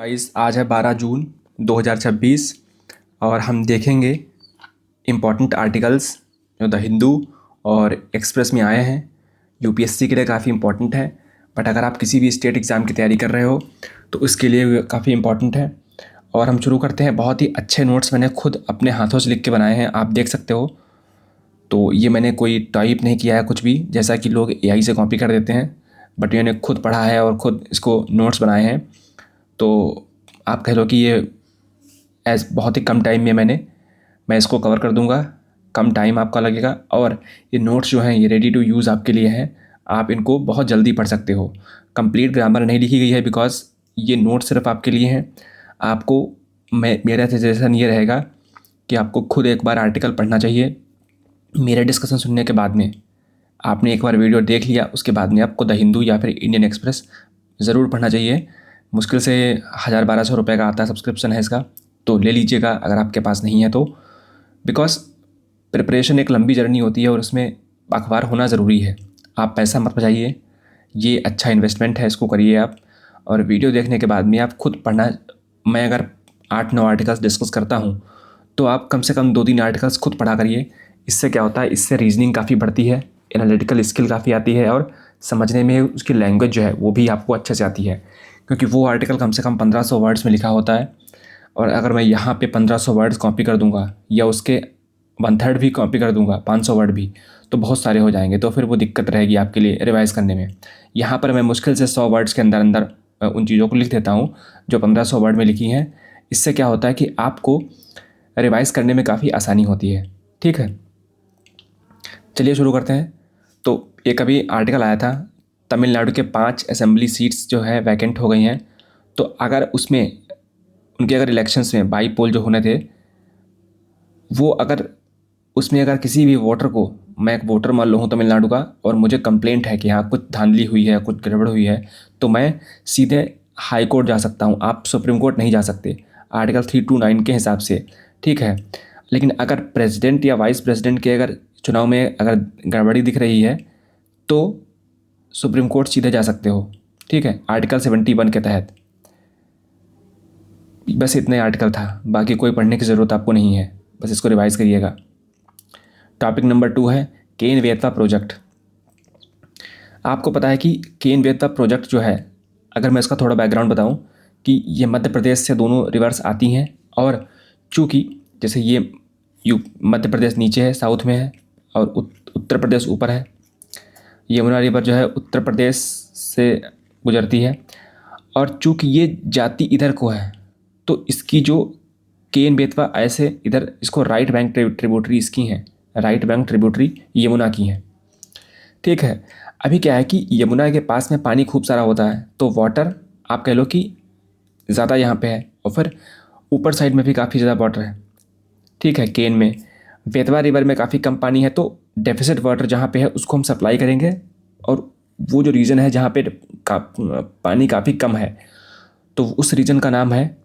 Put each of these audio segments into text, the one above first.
Guys आज है 12 जून 2026 और हम देखेंगे इम्पॉर्टेंट आर्टिकल्स जो द हिंदू और एक्सप्रेस में आए हैं। यूपीएससी के लिए काफ़ी इम्पॉर्टेंट है, बट अगर आप किसी भी स्टेट एग्ज़ाम की तैयारी कर रहे हो तो उसके लिए काफ़ी इम्पॉर्टेंट है। और हम शुरू करते हैं। बहुत ही अच्छे नोट्स मैंने खुद अपने हाथों से लिख के बनाए हैं, आप देख सकते हो। तो ये मैंने कोई टाइप नहीं किया है कुछ भी, जैसा कि लोग एआई से कॉपी कर देते हैं, बट मैंने खुद पढ़ा है और खुद इसको नोट्स बनाए हैं। तो आप कह लो कि ये बहुत ही कम टाइम में मैं इसको कवर कर दूंगा। कम टाइम आपका लगेगा और ये नोट्स जो हैं ये रेडी टू यूज़ आपके लिए हैं। आप इनको बहुत जल्दी पढ़ सकते हो। कंप्लीट ग्रामर नहीं लिखी गई है बिकॉज ये नोट्स सिर्फ आपके लिए हैं। आपको मेरा सजेशन ये रहेगा कि आपको खुद एक बार आर्टिकल पढ़ना चाहिए। मेरे डिस्कशन सुनने के बाद में आपने एक बार वीडियो देख लिया, उसके बाद में आपको द हिंदू या फिर इंडियन एक्सप्रेस ज़रूर पढ़ना चाहिए। मुश्किल से 1000-1200 रुपये का आता है सब्सक्रिप्शन है इसका, तो ले लीजिएगा अगर आपके पास नहीं है तो। बिकॉज प्रिपरेशन एक लंबी जर्नी होती है और उसमें अखबार होना ज़रूरी है। आप पैसा मत बचाइए, ये अच्छा इन्वेस्टमेंट है, इसको करिए आप। और वीडियो देखने के बाद में आप खुद पढ़ना। मैं अगर 8-9 आर्टिकल्स डिस्कस करता हूँ तो आप कम से कम 2-3 आर्टिकल्स खुद पढ़ा करिए। इससे क्या होता है, इससे रीजनिंग काफ़ी बढ़ती है, एनालिटिकल स्किल काफ़ी आती है और समझने में उसकी लैंग्वेज जो है वो भी आपको अच्छे से आती है। क्योंकि वो आर्टिकल कम से कम 1500 वर्ड्स में लिखा होता है और अगर मैं यहाँ पे 1500 वर्ड्स कॉपी कर दूंगा या उसके 1/3 भी कॉपी कर दूंगा, 500 वर्ड भी, तो बहुत सारे हो जाएंगे। तो फिर वो दिक्कत रहेगी आपके लिए रिवाइज़ करने में। यहाँ पर मैं मुश्किल से 100 वर्ड्स के अंदर अंदर उन चीज़ों को लिख देता हूँ जो 1500 वर्ड में लिखी हैं। इससे क्या होता है कि आपको रिवाइज़ करने में काफ़ी आसानी होती है। ठीक है, चलिए शुरू करते हैं। तो एक अभी आर्टिकल आया था, तमिलनाडु के 5 असेंबली सीट्स जो है वैकेंट हो गई हैं। तो अगर उसमें उनके अगर इलेक्शंस में बाई पोल जो होने थे, वो अगर उसमें अगर किसी भी वोटर को, मैं एक वोटर मान लो हूँ तमिलनाडु का और मुझे कंप्लेंट है कि हाँ कुछ धांधली हुई है, कुछ गड़बड़ हुई है, तो मैं सीधे हाई कोर्ट जा सकता हूँ। आप सुप्रीम कोर्ट नहीं जा सकते आर्टिकल 329 के हिसाब से। ठीक है, लेकिन अगर प्रेसिडेंट या वाइस प्रेसिडेंट के अगर चुनाव में अगर गड़बड़ी दिख रही है तो सुप्रीम कोर्ट सीधे जा सकते हो। ठीक है, आर्टिकल 71 के तहत। बस इतना ही आर्टिकल था, बाकी कोई पढ़ने की ज़रूरत आपको नहीं है, बस इसको रिवाइज़ करिएगा। टॉपिक नंबर 2 है केन बेतवा प्रोजेक्ट। आपको पता है कि केन बेतवा प्रोजेक्ट जो है, अगर मैं इसका थोड़ा बैकग्राउंड बताऊं, कि ये मध्य प्रदेश से दोनों रिवर्स आती हैं और चूँकि जैसे ये मध्य प्रदेश नीचे है, साउथ में है, और उत्तर प्रदेश ऊपर है। यमुना रिवर जो है उत्तर प्रदेश से गुजरती है और चूँकि ये जाती इधर को है तो इसकी जो केन बेतवा ऐसे इधर इसको राइट बैंक ट्रिब्यूटरी इसकी हैं, राइट बैंक ट्रिब्यूटरी यमुना की हैं। ठीक है, अभी क्या है कि यमुना के पास में पानी खूब सारा होता है तो वाटर आप कह लो कि ज़्यादा यहाँ पे है और फिर ऊपर साइड में भी काफ़ी ज़्यादा वाटर है। ठीक है, केन में बेतवा रिवर में काफ़ी कम पानी है तो डेफिसिट वाटर जहाँ पे है उसको हम सप्लाई करेंगे। और वो जो रीजन है जहाँ पे पानी काफ़ी कम है तो उस रीजन का नाम है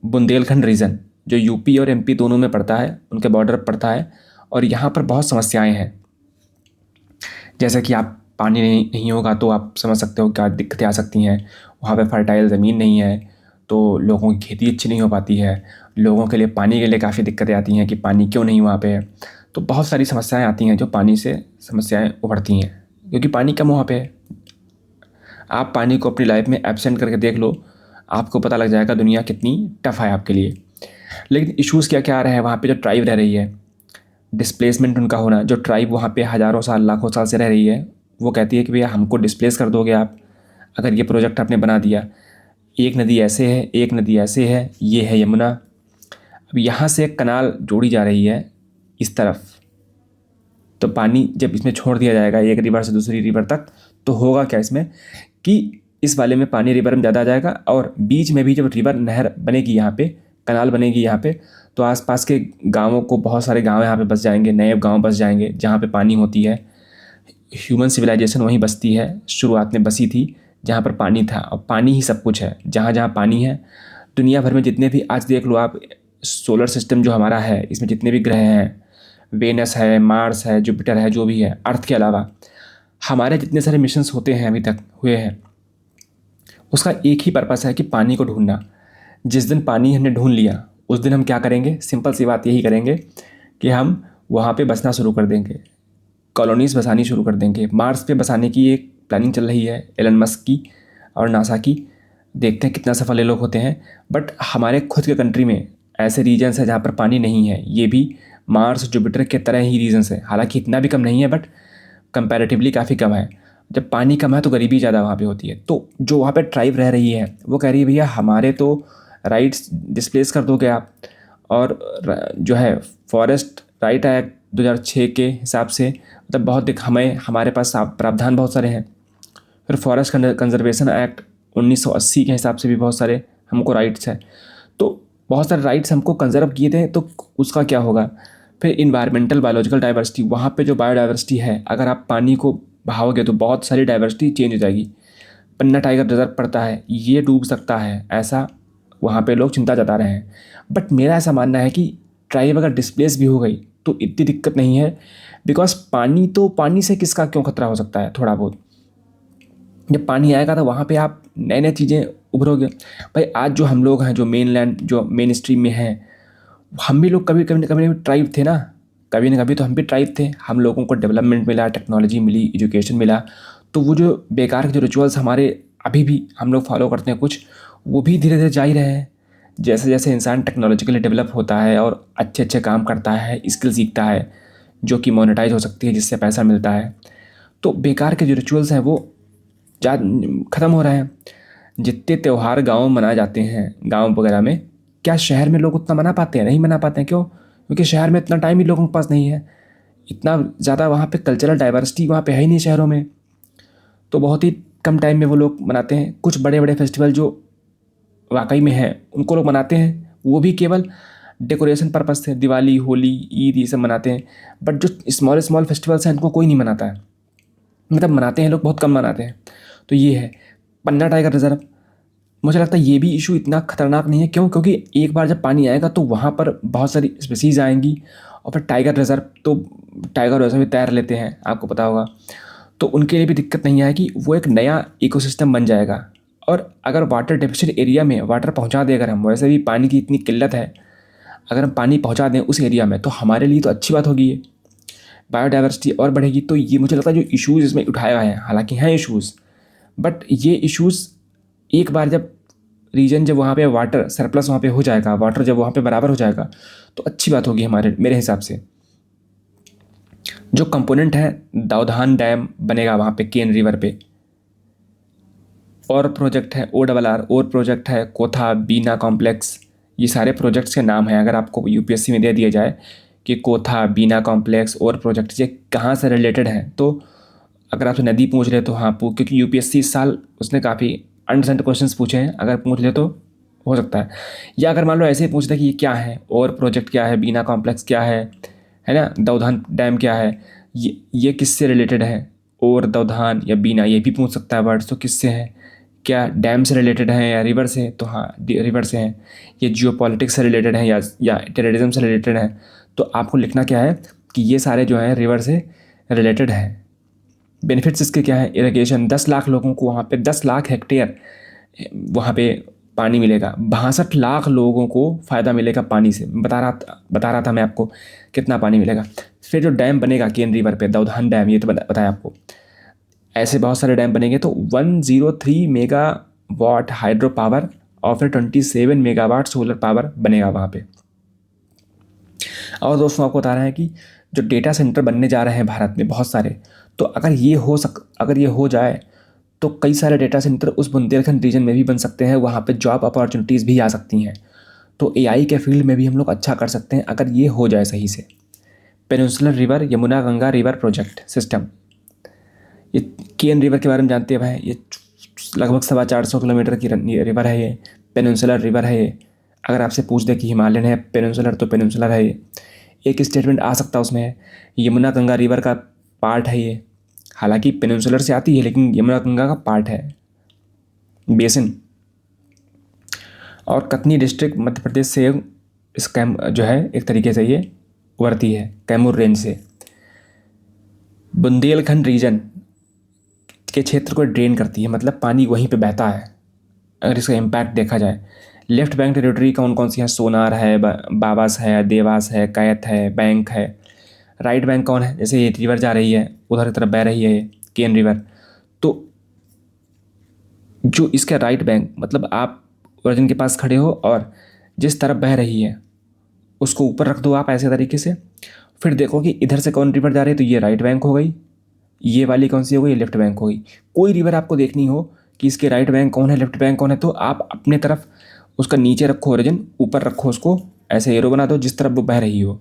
बुंदेलखंड रीजन, जो यूपी और एमपी दोनों में पड़ता है, उनके बॉर्डर पर पड़ता है। और यहाँ पर बहुत समस्याएं हैं, जैसे कि आप पानी नहीं होगा तो आप समझ सकते हो क्या दिक्कतें आ सकती हैं। वहाँ पे फर्टाइल ज़मीन नहीं है तो लोगों की खेती अच्छी नहीं हो पाती है। लोगों के लिए पानी के लिए काफ़ी दिक्कतें आती हैं कि पानी क्यों नहीं वहाँ पे। तो बहुत सारी समस्याएं आती हैं जो पानी से समस्याएं उभरती हैं क्योंकि पानी कम वहाँ पे है। आप पानी को अपनी लाइफ में एब्सेंट करके देख लो, आपको पता लग जाएगा दुनिया कितनी टफ है आपके लिए। लेकिन इश्यूज़ क्या क्या आ रहे हैं वहाँ पे, जो ट्राइब रह रही है, डिस्प्लेसमेंट उनका होना। जो ट्राइब वहाँ पे हज़ारों साल लाखों साल से रह रही है वो कहती है कि भैया हमको डिस्प्लेस कर दोगे आप अगर ये प्रोजेक्ट आपने बना दिया। एक नदी ऐसे है, एक नदी ऐसे है, ये है यमुना। अब यहाँ से एक कनाल जोड़ी जा रही है इस तरफ, तो पानी जब इसमें छोड़ दिया जाएगा एक रिवर से दूसरी रिवर तक तो होगा क्या इसमें कि इस वाले में पानी रिवर में ज़्यादा आ जाएगा और बीच में भी जब रिवर नहर बनेगी, यहाँ पे कनाल बनेगी यहाँ पे, तो आसपास के गांवों को, बहुत सारे गांव यहाँ पे बस जाएंगे, नए गांव बस जाएंगे जहाँ पे पानी होती है। ह्यूमन सिविलाइजेशन वहीं बसती है, शुरुआत में बसी थी जहाँ पर पानी था और पानी ही सब कुछ है। जहाँ जहाँ पानी है, दुनिया भर में जितने भी, आज देख लो आप, सोलर सिस्टम जो हमारा है इसमें जितने भी ग्रह हैं, वेनस है, मार्स है, जुपिटर है, जो भी है, अर्थ के अलावा हमारे जितने सारे मिशंस होते हैं अभी तक हुए हैं, उसका एक ही पर्पस है कि पानी को ढूंढना। जिस दिन पानी हमने ढूंढ लिया उस दिन हम क्या करेंगे, सिंपल सी बात यही करेंगे कि हम वहाँ पे बसना शुरू कर देंगे, कॉलोनीज़ बसानी शुरू कर देंगे। मार्स पे बसाने की एक प्लानिंग चल रही है एलन मस्क की और नासा की। देखते हैं कितना सफल ये लोग होते हैं। बट हमारे खुद के कंट्री में ऐसे रीजन्स हैं जहाँ पर पानी नहीं है। ये भी मार्स जुपिटर के तरह ही रीजन्स है, हालांकि इतना भी कम नहीं है बट कंपैरेटिवली काफ़ी कम है। जब पानी कम है तो गरीबी ज़्यादा वहाँ पे होती है। तो जो वहाँ पे ट्राइब रह रही है वो कह रही है भैया हमारे तो राइट्स डिस्प्लेस कर दोगे आप, और जो है फॉरेस्ट राइट एक्ट 2006 के हिसाब से मतलब बहुत हमें हमारे पास प्रावधान बहुत सारे हैं। फिर फॉरेस्ट कंजर्वेशन एक्ट 1980 के हिसाब से भी बहुत सारे हमको राइट्स हैं। तो बहुत सारे राइट्स हमको कंजर्व किए थे, तो उसका क्या होगा। फिर इन्वायरमेंटल बायोलॉजिकल डाइवर्सिटी, वहाँ पे जो बायोडाइवर्सिटी है अगर आप पानी को बहाओगे तो बहुत सारी डाइवर्सिटी चेंज हो जाएगी। पन्ना टाइगर रिजर्व पड़ता है, ये डूब सकता है, ऐसा वहाँ पे लोग चिंता जता रहे हैं। बट मेरा ऐसा मानना है कि ट्राइब अगर डिस्प्लेस भी हो गई तो इतनी दिक्कत नहीं है, बिकॉज पानी से किसका क्यों खतरा हो सकता है थोड़ा बहुत। जब पानी आएगा तो वहाँ पे आप नए नए चीज़ें उभरोगे। भाई आज जो हम लोग हैं जो मेन स्ट्रीम में हैं, हम भी लोग कभी कभी न कभी ट्राइब थे ना, कभी ना कभी तो हम भी ट्राइब थे। हम लोगों को डेवलपमेंट मिला, टेक्नोलॉजी मिली, एजुकेशन मिला, तो वो जो बेकार के जो रिचुअल्स हमारे अभी भी हम लोग फॉलो करते हैं कुछ, वो भी धीरे धीरे जा ही रहे हैं। जैसे जैसे इंसान टेक्नोलॉजिकली डेवलप होता है और अच्छे अच्छे काम करता है, स्किल सीखता है जो कि मोनेटाइज हो सकती है, जिससे पैसा मिलता है, तो बेकार के जो रिचुअल्स हैं वो ख़त्म हो रहे हैं। जितने त्यौहार गाँव में मनाए जाते हैं गाँव वगैरह में, क्या शहर में लोग उतना मना पाते हैं? नहीं मना पाते हैं। क्यों? क्योंकि शहर में इतना टाइम ही लोगों के पास नहीं है, इतना ज़्यादा वहाँ पे कल्चरल डाइवर्सिटी वहाँ पे है ही नहीं शहरों में। तो बहुत ही कम टाइम में वो लोग मनाते हैं। कुछ बड़े बड़े फेस्टिवल जो वाकई में है उनको लोग मनाते हैं, वो भी केवल डेकोरेशन पर्पस से। दिवाली, होली, ईद ये सब मनाते हैं। बट जो स्मॉल स्मॉल फेस्टिवल्स हैं उनको कोई नहीं मनाता है, मतलब मनाते हैं लोग, बहुत कम मनाते हैं। तो ये है पन्ना टाइगर रिजर्व। मुझे लगता है ये भी इशू इतना खतरनाक नहीं है। क्यों? क्योंकि एक बार जब पानी आएगा तो वहाँ पर बहुत सारी स्पीसीज़ आएंगी, और फिर टाइगर रिजर्व तो टाइगर वैसे भी तैर लेते हैं, आपको पता होगा, तो उनके लिए भी दिक्कत नहीं आएगी। वो एक नया इकोसिस्टम बन जाएगा। और अगर वाटर डेफिशिट एरिया में वाटर पहुँचा दें, अगर हम, वैसे भी पानी की इतनी किल्लत है, अगर हम पानी पहुँचा दें उस एरिया में तो हमारे लिए तो अच्छी बात होगी, ये बायोडाइवर्सिटी और बढ़ेगी। तो ये मुझे लगता है जो इश्यूज़ इसमें उठाए हुए हैं, हालांकि हैं इश्यूज़, बट ये इश्यूज़ एक बार जब रीजन, जब वहाँ पे वाटर सरप्लस वहाँ पे हो जाएगा, वाटर जब वहाँ पे बराबर हो जाएगा, तो अच्छी बात होगी मेरे हिसाब से। जो कंपोनेंट है, दाऊधान डैम बनेगा वहाँ पे केन रिवर पे, और प्रोजेक्ट है ORR और प्रोजेक्ट है कोथा बीना कॉम्प्लेक्स। ये सारे प्रोजेक्ट्स के नाम हैं। अगर आपको यूपीएससी में दे दिया जाए कि कोथा बीना कॉम्प्लेक्स और प्रोजेक्ट ये कहाँ से रिलेटेड हैं, तो अगर आपसे नदी पूछ ले तो हाँ क्योंकि यूपीएससी इस साल उसने काफ़ी अनसेंट क्वेश्चंस पूछे हैं, अगर पूछ ले तो हो सकता है। या अगर मान लो ऐसे ही पूछ दे कि ये क्या है, और प्रोजेक्ट क्या है, बीना कॉम्प्लेक्स क्या है ना, दाऊधान डैम क्या है, ये किससे रिलेटेड है, और दाऊधान या बीना, ये भी पूछ सकता है वर्ड्स। तो किससे है, क्या डैम से रिलेटेड हैं या रिवर से, तो हाँ रिवर से हैं। ये जियोपॉलिटिक्स से रिलेटेड हैं या टेररिज्म से रिलेटेड हैं। तो आपको लिखना क्या है कि ये सारे जो हैं रिवर से रिलेटेड हैं। बेनिफिट्स इसके क्या है, इरिगेशन, 10 लाख लोगों को वहाँ पे 10 लाख हेक्टेयर वहाँ पे पानी मिलेगा। 62 लाख लोगों को फ़ायदा मिलेगा पानी से। बता रहा था मैं आपको कितना पानी मिलेगा। फिर जो डैम बनेगा केन रिवर पे, दाऊधान डैम, ये तो बताया आपको। ऐसे बहुत सारे डैम बनेंगे, तो 103 मेगावाट हाइड्रो पावर और फिर 27 मेगावाट सोलर पावर बनेगा वहाँ पे। और दोस्तों आपको बता रहे हैं कि जो डेटा सेंटर बनने जा रहे हैं भारत में बहुत सारे, तो अगर ये हो जाए तो कई सारे डेटा सेंटर उस बुंदेलखंड रीजन में भी बन सकते हैं। वहाँ पे जॉब अपॉर्चुनिटीज़ भी आ सकती हैं। तो एआई के फील्ड में भी हम लोग अच्छा कर सकते हैं अगर ये हो जाए सही से। Peninsular river Yamuna Ganga river project system, ये केन रिवर के बारे में जानते हैं भाई, ये लगभग 450 किलोमीटर की रिवर है। ये पेनिनसुलर रिवर है। ये अगर आपसे पूछ दे कि हिमालयन है पेनिनसुलर, तो पेनिनसुलर है ये। एक स्टेटमेंट आ सकता है उसमें है यमुना गंगा रिवर का पार्ट है ये। हालांकि पेनिनसुलर से आती है लेकिन यमुना गंगा का पार्ट है, बेसिन। और कटनी डिस्ट्रिक्ट मध्य प्रदेश से इस जो है एक तरीके से ये उभरती है कैमूर रेंज से। बुंदेलखंड रीजन के क्षेत्र को ड्रेन करती है, मतलब पानी वहीं पे बहता है अगर इसका इम्पैक्ट देखा जाए। लेफ्ट बैंक टेरिटरी कौन कौन सी है? सोनार है, बाबास है, देवास है, कैथ है, बैंक है। राइट बैंक कौन है? जैसे ये रिवर जा रही है, उधर की तरफ बह रही है केन रिवर, तो जो इसका राइट बैंक मतलब आप ओरिजिन के पास खड़े हो और जिस तरफ बह रही है उसको ऊपर रख दो आप ऐसे तरीके से, फिर देखो कि इधर से कौन रिवर जा रही है, तो ये राइट बैंक हो गई, ये वाली कौन सी हो गई? ये लेफ्ट बैंक हो गई। कोई रिवर आपको देखनी हो कि इसके राइट बैंक कौन है, लेफ्ट बैंक कौन है, तो आप अपने तरफ उसका नीचे रखो ओरिजिन, ऊपर रखो उसको, ऐसे एरो बना दो जिस तरफ वो बह रही हो।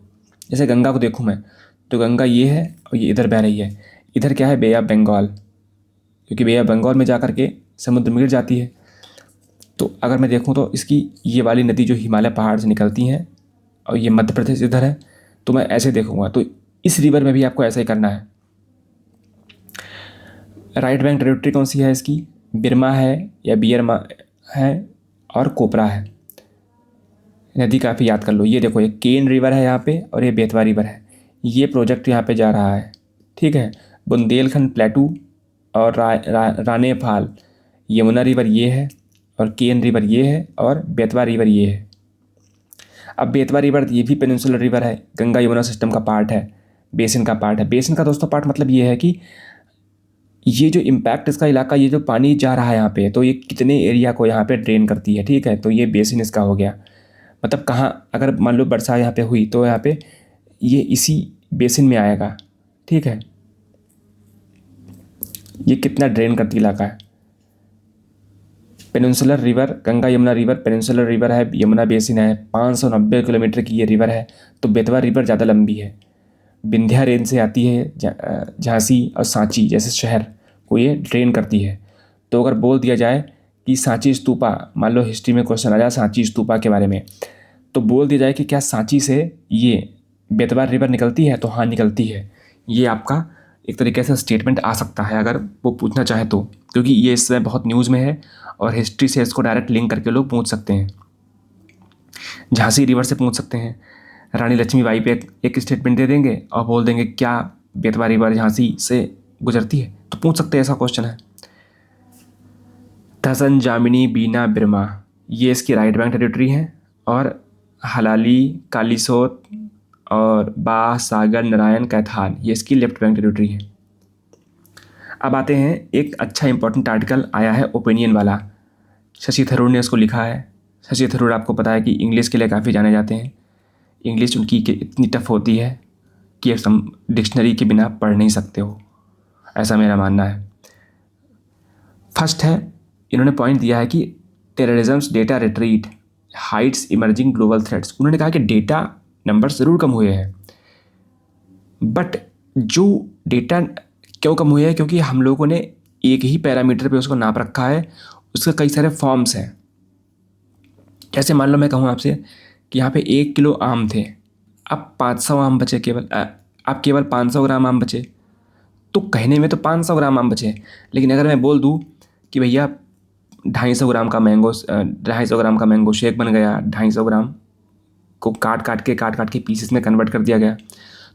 जैसे गंगा को देखूँ मैं, तो गंगा ये है और ये इधर बह रही है। इधर क्या है? बे ऑफ बंगाल, क्योंकि बे ऑफ बंगाल में जा करके समुद्र में गिर जाती है। तो अगर मैं देखूँ तो इसकी ये वाली नदी जो हिमालय पहाड़ से निकलती हैं और ये मध्य प्रदेश इधर है, तो मैं ऐसे देखूँगा। तो इस रिवर में भी आपको ऐसा ही करना है। राइट बैंक टेरिटरी कौन सी है इसकी? बिरमा है या बियरमा है और कोपरा है। नदी काफ़ी याद कर लो। ये देखो, ये केन रिवर है यहाँ पे और ये बेतवा रिवर है। ये प्रोजेक्ट यहाँ पे जा रहा है, ठीक है। बुंदेलखंड प्लेटू और रानेफाल, यमुना रिवर ये है और केन रिवर ये है और बेतवा रिवर ये है। अब बेतवा रिवर ये भी पेनिनसुलर रिवर है, गंगा यमुना सिस्टम का पार्ट है, बेसिन का पार्ट है। बेसिन का दोस्तों पार्ट मतलब ये है कि ये जो इम्पैक्ट इसका इलाका, ये जो पानी जा रहा है यहाँ पे, तो ये कितने एरिया को यहाँ पे ड्रेन करती है, ठीक है। तो ये बेसिन इसका हो गया। मतलब कहाँ अगर मान लो वर्षा यहाँ पे हुई तो यहाँ पे ये इसी बेसिन में आएगा, ठीक है। ये कितना ड्रेन करती इलाका है। Peninsular river, Ganga Yamuna river peninsular river है, यमुना बेसिन है, 590 किलोमीटर की ये रिवर है। तो बेतवा रिवर ज़्यादा लंबी है, विंध्या रेंज से आती है, झांसी और सांची जैसे शहर को ये ड्रेन करती है। तो अगर बोल दिया जाए कि सांची स्तूपा, मान लो हिस्ट्री में क्वेश्चन आ जाए सांची स्तूपा के बारे में, तो बोल दिया जाए कि क्या सांची से ये बेतवा रिवर निकलती है, तो हाँ निकलती है। ये आपका एक तरीके से स्टेटमेंट आ सकता है अगर वो पूछना चाहे तो, क्योंकि ये इस समय बहुत न्यूज़ में है और हिस्ट्री से इसको डायरेक्ट लिंक करके लोग पूछ सकते हैं। झांसी रिवर से पूछ सकते हैं, रानी लक्ष्मीबाई पे एक स्टेटमेंट दे देंगे और बोल देंगे क्या बेतवा रिवर झांसी से गुजरती है, तो पूछ सकते हैं, ऐसा क्वेश्चन है। थसन, जामिनी, बीना, बिरमा, ये इसकी राइट बैंक टेरिटरी है और हलाली, कालीसोत और बा, सागर, नारायण, कैथाल, ये इसकी लेफ्ट बैंक टेरिटरी है। अब आते हैं, एक अच्छा इंपॉर्टेंट आर्टिकल आया है ओपिनियन वाला, शशि थरूर ने उसको लिखा है। शशि थरूर आपको पता है कि इंग्लिश के लिए काफ़ी जाने जाते हैं। इंग्लिश उनकी इतनी टफ होती है कि आप डिक्शनरी के बिना पढ़ नहीं सकते हो, ऐसा मेरा मानना है। फर्स्ट है, इन्होंने पॉइंट दिया है कि terrorism's data retreat heights emerging global threats. उन्होंने कहा कि डेटा नंबर ज़रूर कम हुए हैं, बट जो डेटा क्यों कम हुए हैं, क्योंकि हम लोगों ने एक ही पैरामीटर पे उसको नाप रखा है, उसके कई सारे फॉर्म्स हैं। जैसे मान लो मैं कहूँ आपसे कि यहाँ पे 1 किलो आम थे, अब 500 आम बचे, अब केवल 500 ग्राम आम बचे, तो कहने में तो 500 ग्राम आम बचे, लेकिन अगर मैं बोल दूँ कि भैया 250 ग्राम का मैंगो शेक बन गया, 250 ग्राम को काट काट के पीसेस में कन्वर्ट कर दिया गया,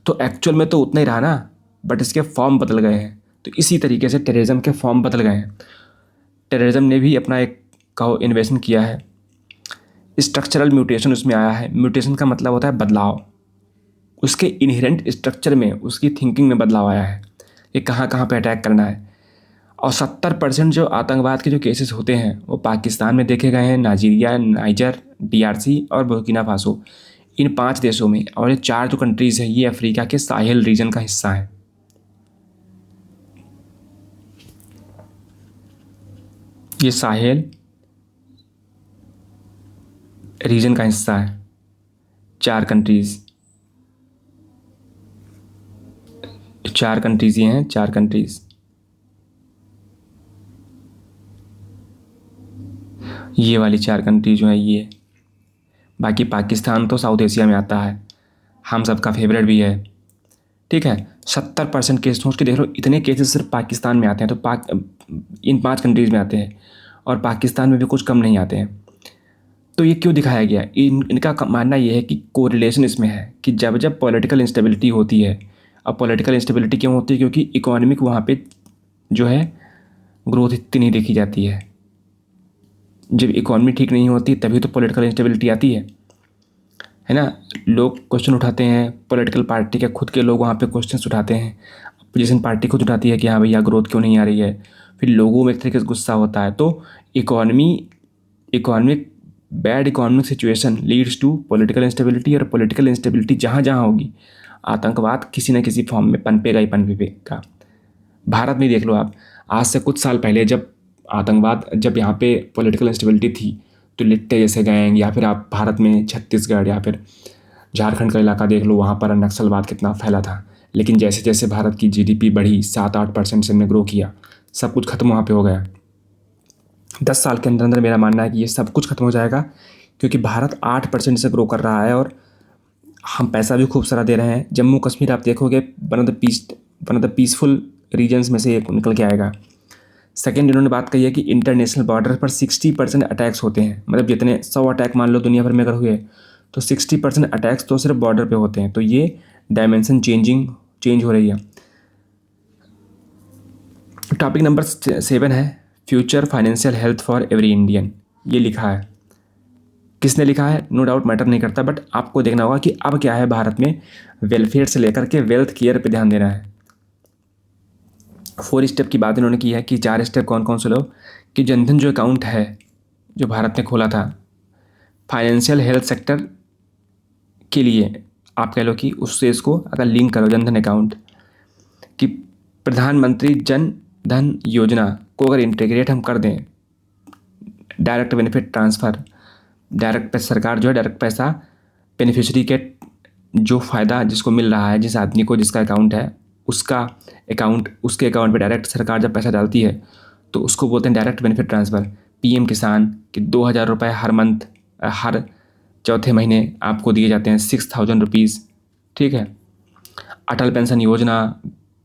तो एक्चुअल में तो उतना ही रहा ना, बट इसके फॉर्म बदल गए हैं। तो इसी तरीके से टेररिज्म के फॉर्म बदल गए हैं। टेररिज्म ने भी अपना एक कहो इन्वेशन किया है, स्ट्रक्चरल म्यूटेशन उसमें आया है। म्यूटेशन का मतलब होता है बदलाव, उसके इनहेरेंट स्ट्रक्चर में, उसकी थिंकिंग में बदलाव आया है कि कहाँ कहाँ पे अटैक करना है। और 70% जो आतंकवाद के जो केसेस होते हैं वो पाकिस्तान में देखे गए हैं, नाइजीरिया, नाइजर, DRC और बुर्किना फासो, इन 5 देशों में। और ये 4 जो कंट्रीज़ हैं ये अफ्रीका के साहेल रीजन का हिस्सा है। ये साहेल रीजन का हिस्सा है, 4 कंट्रीज़ ये हैं, 4 कंट्रीज़। ये वाली 4 कंट्री जो है ये, बाकी पाकिस्तान तो साउथ एशिया में आता है, हम सबका फेवरेट भी है, ठीक है। 70% केस सोच के देख लो, इतने केसेस सिर्फ पाकिस्तान में आते हैं, तो इन 5 कंट्रीज़ में आते हैं और पाकिस्तान में भी कुछ कम नहीं आते हैं। तो ये क्यों दिखाया गया? इनका मानना ये है कि कोरिलेशन इसमें है कि जब जब पॉलिटिकल इंस्टेबिलिटी होती है, अब पॉलिटिकल इंस्टेबिलिटी क्यों होती है? क्योंकि इकोनॉमिक वहाँ पे जो है ग्रोथ इतनी नहीं देखी जाती है, जब इकॉनमी ठीक नहीं होती तभी तो पॉलिटिकल इंस्टेबिलिटी आती है ना। लोग क्वेश्चन उठाते हैं, पॉलिटिकल पार्टी के खुद के लोग वहाँ पे क्वेश्चन उठाते हैं, अपोजिशन पार्टी खुद उठाती है कि हाँ भैया ग्रोथ क्यों नहीं आ रही है, फिर लोगों में एक तरीके से गुस्सा होता है। तो economy economic bad economic situation leads to political instability, और पॉलिटिकल इंस्टेबिलिटी जहाँ जहाँ होगी आतंकवाद किसी न किसी फॉर्म में पनपेगा ही पनपेगा। भारत में देख लो आप, आज से कुछ साल पहले जब यहाँ पे पॉलिटिकल इंस्टेबिलिटी थी तो लिट्टे जैसे गैंग, या फिर आप भारत में छत्तीसगढ़ या फिर झारखंड का इलाका देख लो, वहाँ पर नक्सलवाद कितना फैला था। लेकिन जैसे जैसे भारत की जीडीपी बढ़ी 7-8% से हमने ग्रो किया, सब कुछ खत्म वहाँ पे हो गया। 10 साल के अंदर अंदर मेरा मानना है कि ये सब कुछ खत्म हो जाएगा, क्योंकि भारत 8% से ग्रो कर रहा है और हम पैसा भी खूब सारा दे रहे हैं। जम्मू कश्मीर आप देखोगे one of the peaceful regions में से एक निकल के आएगा। सेकेंड, इन्होंने बात कही है कि इंटरनेशनल बॉर्डर पर 60% अटैक्स होते हैं, मतलब जितने 100 अटैक मान लो दुनिया भर में अगर हुए तो 60% अटैक्स तो सिर्फ बॉर्डर पे होते हैं। तो ये डायमेंशन चेंज हो रही है। टॉपिक नंबर 7 है future financial health for every Indian. ये लिखा है, किसने लिखा है नो डाउट मैटर नहीं करता, बट आपको देखना होगा कि अब क्या है, भारत में वेलफेयर से लेकर के वेल्थ केयर पे ध्यान देना है। 4 स्टेप की बात इन्होंने की है कि 4 स्टेप कौन कौन से लो, कि जनधन जो अकाउंट है जो भारत ने खोला था फाइनेंशियल हेल्थ सेक्टर के लिए, आप कह लो कि उससे इसको अगर लिंक करो जनधन अकाउंट, कि प्रधानमंत्री जन धन योजना को अगर इंटीग्रेट हम कर दें, डायरेक्ट बेनिफिट ट्रांसफ़र, सरकार जो है डायरेक्ट पैसा बेनिफिशरी के जो फ़ायदा जिसको मिल रहा है, जिस आदमी को जिसका अकाउंट है उसके अकाउंट पे डायरेक्ट सरकार जब पैसा डालती है तो उसको बोलते हैं डायरेक्ट बेनिफिट ट्रांसफ़र। पीएम किसान के 2,000 रुपये हर चौथे महीने आपको दिए जाते हैं, 6,000 रुपीज़, ठीक है। अटल पेंशन योजना,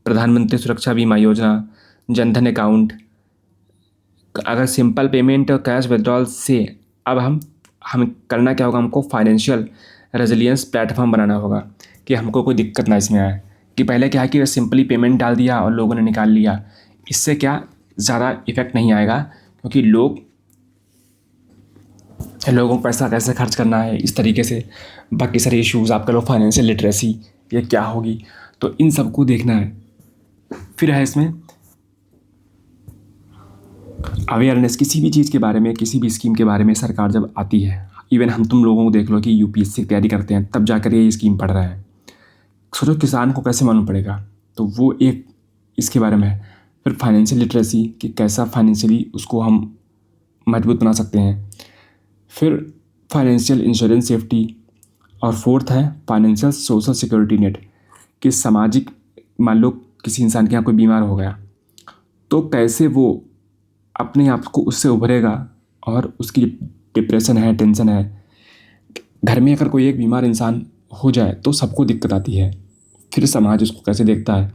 प्रधानमंत्री सुरक्षा बीमा योजना, जनधन अकाउंट, अगर सिंपल पेमेंट और कैश विड्रॉल से अब हम करना क्या होगा, हमको फाइनेंशियल रेजिलियंस प्लेटफॉर्म बनाना होगा कि हमको कोई दिक्कत ना इसमें आए। कि पहले क्या है कि सिंपली पेमेंट डाल दिया और लोगों ने निकाल लिया, इससे क्या ज़्यादा इफेक्ट नहीं आएगा, क्योंकि लोगों को पैसा कैसे खर्च करना है इस तरीके से, बाकी सारे इश्यूज़ आप कह लो फाइनेंशियल लिटरेसी ये क्या होगी, तो इन सबको देखना है। फिर है इसमें अवेयरनेस, किसी भी चीज़ के बारे में, किसी भी स्कीम के बारे में सरकार जब आती है, इवन हम तुम लोगों को देख लो कि यूपीएससी की तैयारी करते हैं तब जाकर ये स्कीम पढ़ रहा है। सोचो किसान को कैसे मालूम पड़ेगा, तो वो एक इसके बारे में है। फिर फाइनेंशियल लिटरेसी कि कैसा फाइनेंशियली उसको हम मजबूत बना सकते हैं। फिर फाइनेंशियल इंश्योरेंस सेफ्टी, और फोर्थ है फाइनेंशियल सोशल सिक्योरिटी नेट, कि सामाजिक, मान लो किसी इंसान के यहाँ कोई बीमार हो गया तो कैसे वो अपने आप को उससे उभरेगा, और उसकी डिप्रेशन है, टेंशन है, घर में अगर कोई एक बीमार इंसान हो जाए तो सबको दिक्कत आती है, फिर समाज उसको कैसे देखता है।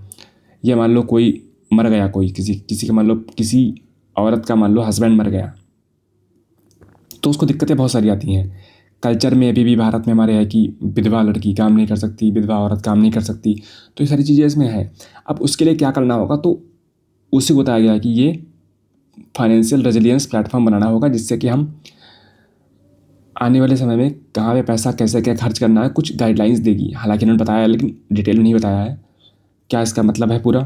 या मान लो कोई मर गया, कोई किसी का मान लो किसी औरत का मान लो हस्बैंड मर गया तो उसको दिक्कतें बहुत सारी आती हैं। कल्चर में अभी भी भारत में हमारे है कि विधवा लड़की काम नहीं कर सकती, विधवा औरत काम नहीं कर सकती, तो ये सारी चीज़ें इसमें है। अब उसके लिए क्या करना होगा, तो उसी को बताया गया है कि ये फाइनेंशियल रेजिलियंस प्लेटफॉर्म बनाना होगा, जिससे कि हम आने वाले समय में कहाँ पे पैसा कैसे क्या खर्च करना है कुछ गाइडलाइंस देगी। हालांकि इन्होंने बताया है लेकिन डिटेल में नहीं बताया है क्या इसका मतलब है पूरा,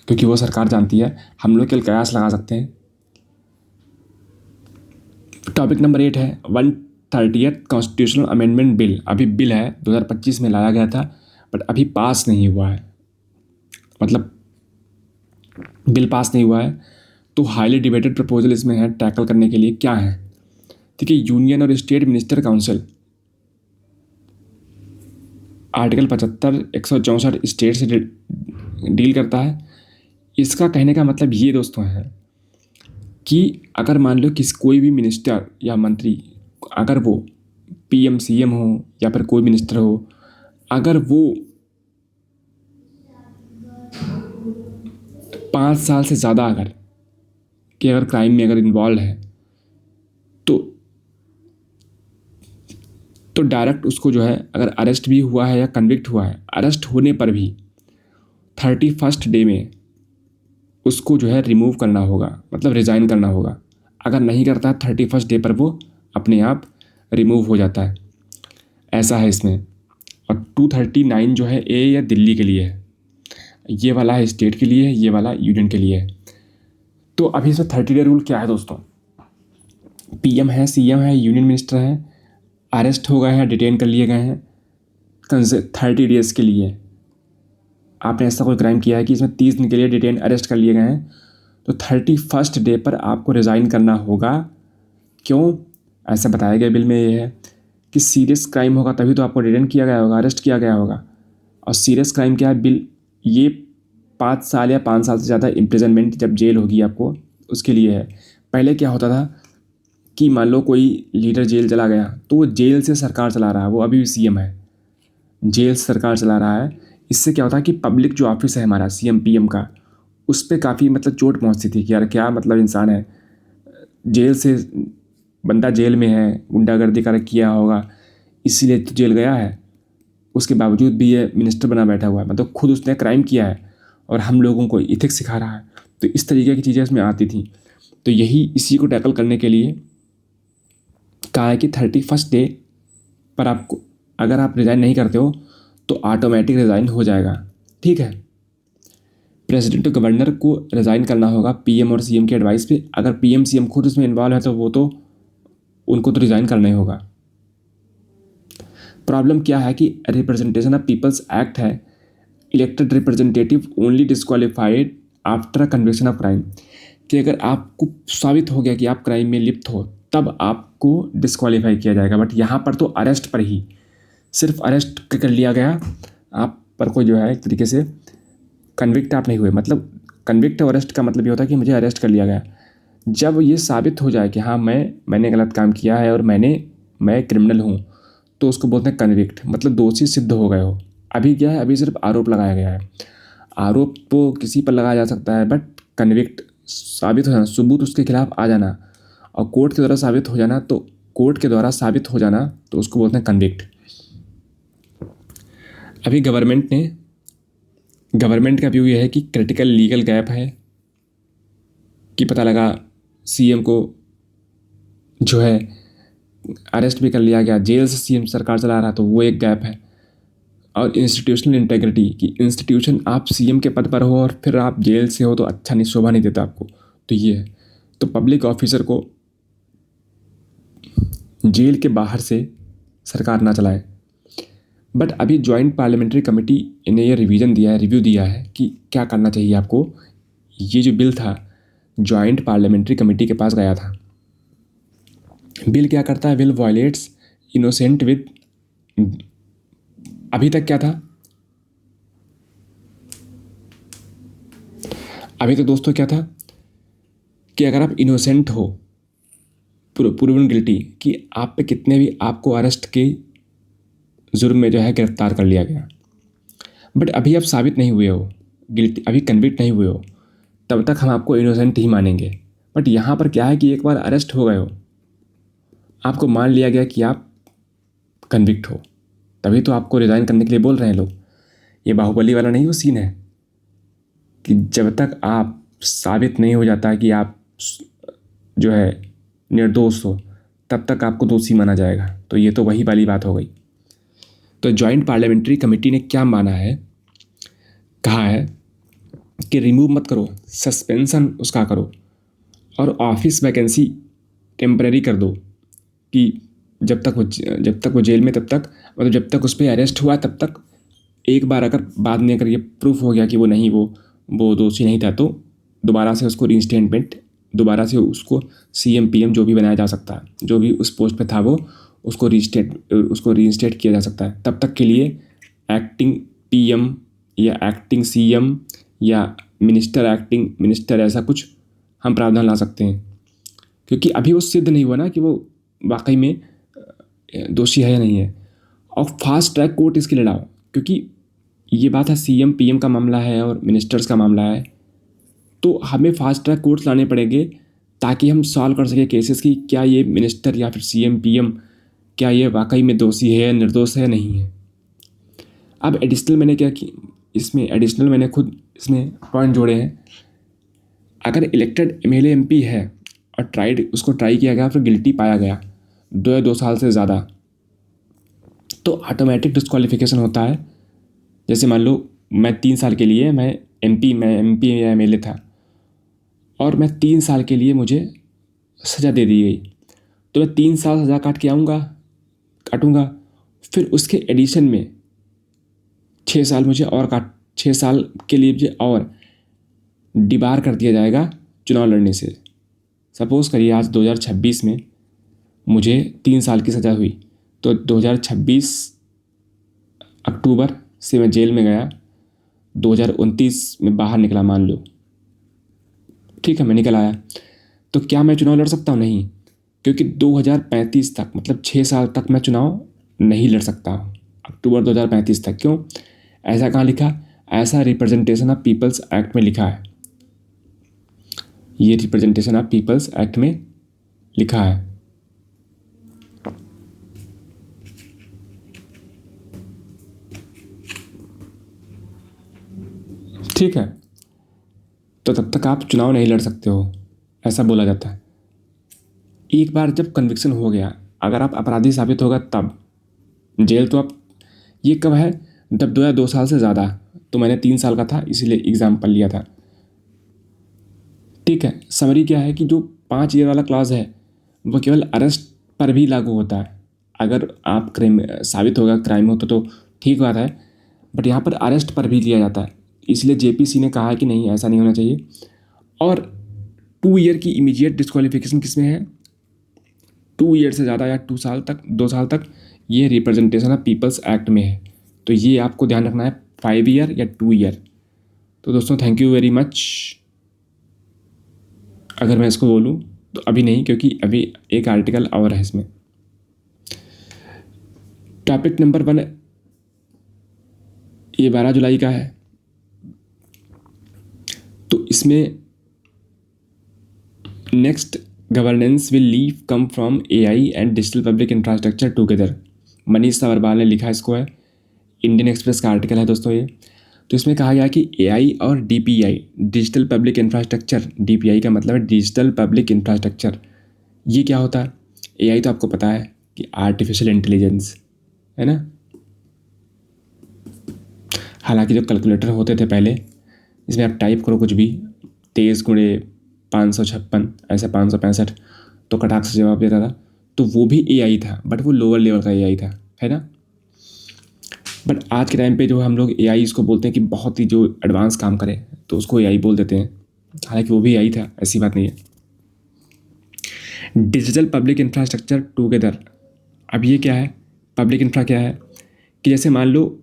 क्योंकि वो सरकार जानती है, हम लोग केवल कयास लगा सकते हैं। टॉपिक नंबर 8 है 130th कॉन्स्टिट्यूशनल अमेंडमेंट बिल। अभी बिल है 2025 में लाया गया था, बट अभी पास नहीं हुआ है, मतलब बिल पास नहीं हुआ है। तो हाईली डिबेटेड प्रपोजल इसमें है टैकल करने के लिए क्या है, ठीक है। यूनियन और state minister council, article 75 164 state से डील करता है। इसका कहने का मतलब ये दोस्तों है कि अगर मान लो कोई भी मिनिस्टर या मंत्री, अगर वो पीएम सीएम हो या फिर कोई मिनिस्टर हो, अगर वो 5 साल से ज़्यादा अगर क्राइम में अगर इन्वॉल्व है तो डायरेक्ट उसको जो है, अगर अरेस्ट भी हुआ है या कन्विक्ट हुआ है, अरेस्ट होने पर भी 31st डे में उसको जो है रिमूव करना होगा, मतलब रिज़ाइन करना होगा। अगर नहीं करता है 31st डे पर वो अपने आप रिमूव हो जाता है, ऐसा है इसमें। और 239 जो है ए या दिल्ली के लिए है, ये वाला है स्टेट के लिए है, ये वाला यूनियन के लिए है। तो अभी इसमें 30 डे रूल क्या है दोस्तों? पीएम है, सीएम है, यूनियन मिनिस्टर है, अरेस्ट हो गए हैं, डिटेन कर लिए गए हैं 30 डेज़ के लिए। आपने ऐसा कोई क्राइम किया है कि इसमें 30 दिन के लिए डिटेन अरेस्ट कर लिए गए हैं, तो 31st डे पर आपको रिज़ाइन करना होगा। क्यों? ऐसा बताया गया बिल में ये है कि सीरियस क्राइम होगा तभी तो आपको डिटेन किया गया होगा, अरेस्ट किया गया होगा। और सीरियस क्राइम क्या है? बिल ये 5 साल या 5 साल से ज़्यादा इम्प्रिजनमेंट जब जेल होगी आपको, उसके लिए है। पहले क्या होता था कि मान लो कोई लीडर जेल चला गया तो वो जेल से सरकार चला रहा है, वो अभी भी सीएम है, जेल से सरकार चला रहा है। इससे क्या होता है कि पब्लिक जो ऑफिस है हमारा सीएम पीएम का, उस पर काफ़ी मतलब चोट पहुंचती थी कि यार क्या मतलब इंसान है, जेल से बंदा जेल में है, गुंडागर्दी का किया होगा इसीलिए तो जेल गया है, उसके बावजूद भी ये मिनिस्टर बना बैठा हुआ है, मतलब खुद उसने क्राइम किया है और हम लोगों को इथिक्स सिखा रहा है। तो इस तरीके की चीज़ें इसमें आती थी। तो यही इसी को टैकल करने के लिए कहा है कि 31st डे पर आपको, अगर आप रिज़ाइन नहीं करते हो तो ऑटोमेटिक रिज़ाइन हो जाएगा। ठीक है, प्रेसिडेंट और गवर्नर को रिज़ाइन करना होगा पीएम और सीएम की एडवाइस पे। अगर पीएम सीएम खुद इसमें इन्वॉल्व है तो वो तो उनको तो रिज़ाइन करना ही होगा। प्रॉब्लम क्या है कि रिप्रेजेंटेशन ऑफ पीपल्स एक्ट है, elected representative only disqualified after a conviction of crime, कि अगर आपको साबित हो गया कि आप क्राइम में लिप्त हो तब आपको डिस्क्वालीफाई किया जाएगा। बट यहाँ पर तो अरेस्ट पर ही सिर्फ अरेस्ट कर लिया गया, आप पर कोई जो है एक तरीके से कन्विक्ट आप नहीं हुए। मतलब कन्विक्ट और अरेस्ट का मतलब ये होता है कि मुझे अरेस्ट कर लिया गया। जब ये साबित हो जाए कि हाँ मैंने गलत काम किया है और मैं क्रिमिनल हूँ, तो उसको बोलते हैं कन्विक्ट, मतलब दोषी सिद्ध हो गए हो। अभी क्या है, अभी सिर्फ आरोप लगाया गया है। आरोप तो किसी पर लगाया जा सकता है, बट कन्विक्ट साबित हो जाना, सबूत उसके खिलाफ आ जाना और कोर्ट के द्वारा साबित हो जाना, तो उसको बोलते हैं कन्विक्ट। अभी गवर्नमेंट का व्यू ये है कि क्रिटिकल लीगल गैप है, कि पता लगा सीएम को जो है अरेस्ट भी कर लिया गया, जेल से सीएम सरकार चला रहा, तो वो एक गैप है। और इंस्टीट्यूशनल इंटेग्रिटी, कि इंस्टीट्यूशन आप सीएम के पद पर हो और फिर आप जेल से हो तो अच्छा नहीं, शोभा नहीं देता आपको, तो ये है। तो पब्लिक ऑफिसर को जेल के बाहर से सरकार ना चलाए। बट अभी जॉइंट पार्लियामेंट्री कमेटी ने ये रिव्यू दिया है कि क्या करना चाहिए आपको। ये जो बिल था जॉइंट पार्लियामेंट्री कमेटी के पास गया था। बिल क्या करता है? बिल वायलेट्स इनोसेंट विद, अभी तक क्या था, अभी तो दोस्तों क्या था कि अगर आप इनोसेंट हो, प्रूवन गिल्टी, कि आप पे कितने भी आपको अरेस्ट के जुर्म में जो है गिरफ्तार कर लिया गया, बट अभी आप साबित नहीं हुए हो, गिल्टी अभी कन्विक्ट नहीं हुए हो, तब तक हम आपको इनोसेंट ही मानेंगे। बट यहाँ पर क्या है कि एक बार अरेस्ट हो गए हो, आपको मान लिया गया कि आप कन्विक्ट हो, तभी तो आपको रिज़ाइन करने के लिए बोल रहे हैं लोग। ये बाहुबली वाला नहीं वो सीन है कि जब तक आप साबित नहीं हो जाता कि आप जो है निर्दोष हो तब तक आपको दोषी माना जाएगा। तो ये तो वही वाली बात हो गई। तो जॉइंट पार्लियामेंट्री कमेटी ने क्या माना है, कहा है कि रिमूव मत करो, सस्पेंशन उसका करो और ऑफिस वैकेंसी टेम्परेरी कर दो, कि जब तक वो जेल में, तब तक मतलब जब तक उस पर अरेस्ट हुआ तब तक, एक बार अगर बाद में अगर ये प्रूफ हो गया कि वो दोषी नहीं था, तो दोबारा से उसको रीइंस्टेटमेंट, दोबारा से उसको सीएम पीएम जो भी बनाया जा सकता है, जो भी उस पोस्ट पे था वो उसको रीइंस्टेट किया जा सकता है। तब तक के लिए एक्टिंग पीएम या एक्टिंग सीएम या एक्टिंग मिनिस्टर ऐसा कुछ हम प्रावधान ला सकते हैं, क्योंकि अभी वो सिद्ध नहीं हुआ ना कि वो वाकई में दोषी है या नहीं है। और फास्ट ट्रैक कोर्ट इसके लिए लाओ, क्योंकि ये बात है सीएम पीएम का मामला है और मिनिस्टर्स का मामला है, तो हमें फास्ट ट्रैक कोर्ट्स लाने पड़ेंगे ताकि हम सॉल्व कर सकें केसेस की क्या ये मिनिस्टर या फिर सीएम पीएम क्या ये वाकई में दोषी है, निर्दोष है, नहीं है। अब एडिशनल मैंने क्या कि इसमें मैंने खुद इसमें पॉइंट जोड़े हैं। अगर इलेक्टेड एमएलए एमपी है और उसको ट्राई किया गया, फिर गिल्टी पाया गया 2 साल से ज़्यादा, तो ऑटोमेटिक डिस्क्वालिफिकेशन होता है। जैसे मान लो मैं 3 साल के लिए मैं एमपी या एमएलए था और मैं 3 साल के लिए मुझे सज़ा दे दी गई, तो मैं 3 साल सज़ा काटूंगा, फिर उसके एडिशन में 6 साल मुझे और 6 साल के लिए मुझे और डिबार कर दिया जाएगा चुनाव लड़ने से। सपोज़ करिए आज 2026 में मुझे 3 साल की सज़ा हुई, तो 2026 अक्टूबर से मैं जेल में गया, 2029 में बाहर निकला मान लो, ठीक है, मैं निकल आया, तो क्या मैं चुनाव लड़ सकता हूँ? नहीं, क्योंकि 2035 तक मतलब 6 साल तक मैं चुनाव नहीं लड़ सकता हूँ, अक्टूबर 2035 तक। क्यों? ऐसा कहाँ लिखा? ऐसा रिप्रेजेंटेशन ऑफ पीपल्स एक्ट में लिखा है, ये रिप्रेजेंटेशन ऑफ पीपल्स एक्ट में लिखा है। ठीक है, तो तब तक आप चुनाव नहीं लड़ सकते हो, ऐसा बोला जाता है। एक बार जब कन्विक्शन हो गया, अगर आप अपराधी साबित होगा तब जेल, तो आप ये कब है? जब 2 साल से ज़्यादा, तो मैंने 3 साल का था इसीलिए एग्जाम्पल लिया था। ठीक है, समरी क्या है कि जो 5 ईयर वाला क्लॉज है वो केवल अरेस्ट पर भी लागू होता है। अगर आप साबित होगा क्राइम हो तो ठीक बात है, बट यहाँ पर अरेस्ट पर भी लिया जाता है, इसलिए जेपीसी ने कहा है कि नहीं, ऐसा नहीं होना चाहिए। और 2 ईयर की इमीडिएट डिस्क्वालिफिकेशन किसमें है? 2 ईयर से ज़्यादा या 2 साल तक ये रिप्रेजेंटेशन ऑफ पीपल्स एक्ट में है, तो ये आपको ध्यान रखना है, 5 ईयर या 2 ईयर। तो दोस्तों थैंक यू वेरी मच। अगर मैं इसको बोलूँ तो अभी नहीं, क्योंकि अभी एक आर्टिकल और है इसमें। टॉपिक नंबर 1 ये 12 जुलाई का है, तो इसमें next governance will leave come from AI and digital public infrastructure together. Manish Sabharwal ने लिखा, इसको है, इंडियन एक्सप्रेस का आर्टिकल है दोस्तों ये। तो इसमें कहा गया कि एआई और DPI, digital public infrastructure, DPI का मतलब है डिजिटल पब्लिक इंफ्रास्ट्रक्चर, ये क्या होता है? एआई तो आपको पता है कि आर्टिफिशियल इंटेलिजेंस है ना। हालांकि जो कैलकुलेटर होते थे पहले, इसमें आप टाइप करो कुछ भी, 23 गुणे 556 ऐसे 565, तो कटाक से जवाब देता था, तो वो भी एआई था, बट वो लोअर लेवल का एआई था, है ना। बट आज के टाइम पे जो हम लोग एआई इसको बोलते हैं कि बहुत ही जो एडवांस काम करे, तो उसको एआई बोल देते हैं, हालांकि वो भी एआई था, ऐसी बात नहीं है। डिजिटल पब्लिक इंफ्रास्ट्रक्चर टुगेदर, अब ये क्या है? पब्लिक इंफ्रा क्या है कि जैसे मान लो